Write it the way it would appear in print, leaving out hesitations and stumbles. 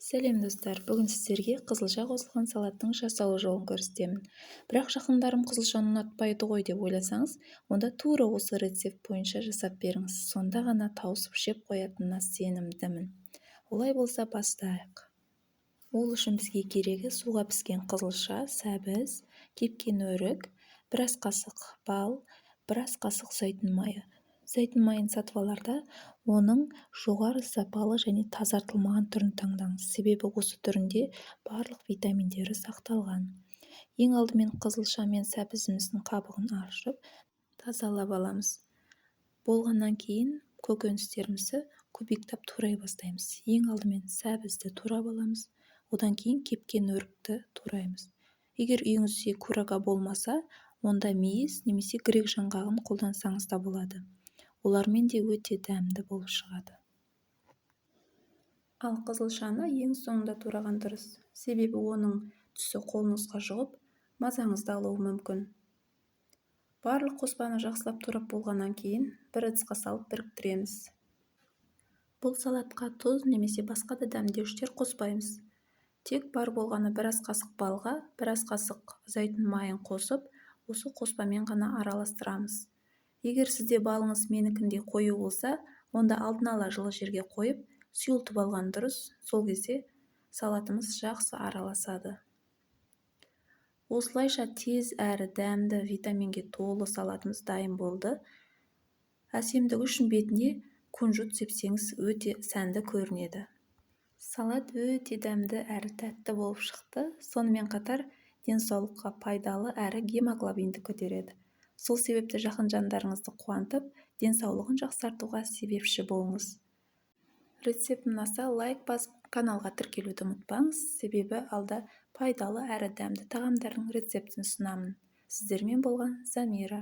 Сәлем достар, бүгін сіздерге қызылша қосылған салаттың жасалу жолын көрсетемін. Бірақ жақындарым қызылшаны ұнатпайды ғой деп ойласаңыз, онда тура осы рецепт бойынша жасап беріңіз. Сонда ғана тауысып жеп қоятынына сенімдімін. Олай болса бастайық. Ол үшін бізге керегі суға піскен қызылша, сәбіз, кепкен өрік, біраз қасық бал, біраз қасық зәйтүн майы. Зәйтүн майын сатып аларда оның жоғары сапалы және тазартылмаған түрін таңдаңыз, себебі осы түрінде барлық витаминдері сақталған. Ең алдымен қызылша мен сәбізіміздің қабығын аршып, тазалап аламыз. Болғаннан кейін көкөністерімізді кубиктап турай бастаймыз. Ең алдымен сәбізді турап аламыз, одан кейін кепкен өрікті тураймыз. Егер үйіңізде курага болмаса, онда мейіз немесе грек жаңғағын қолдансаңыз да болады. Олармен де өте дәмді болып шығады. Ал қызылшаны ең соңында тураған дұрыс, себебі оның түсі қолыңызға жұғып, мазаңызды алуы мүмкін. Барлық қоспаны жақсылап турап болғаннан кейін бір ыдысқа салып біріктіреміз. Бұл салатқа тұз немесе басқа да дәмдеуіштер қоспаймыз. Тек бар болғаны біраз қасық балға, біраз қасық зәйтүн майын қосып, осы қоспамен ғана араластырамыз. Егер сізде балыңыз менікіндей қою болса, онда алдын ала жылы жерге қойып, сұйылтып алған дұрыс. Сол кезде салатымыз жақсы араласады. Осылайша тез әрі дәмді витаминге толы салатымыз дайын болды. Әсемдігі үшін бетіне кунжут сепсеңіз өте сәнді көрінеді. Салат өте дәмді әрі тәтті болып шықты. Сонымен қатар денсаулыққа пайдалы әрі гемоглобинді көтереді. Сол себепті жақын жандарыңызды қуантып, денсаулығын жақсартуға себепші болыңыз. Рецепт ұнаса, лайк басып, каналға тіркелуді ұмытпаңыз, себебі алда пайдалы әрі дәмді тағамдардың рецептін ұсынамын. Сіздермен болған Замира.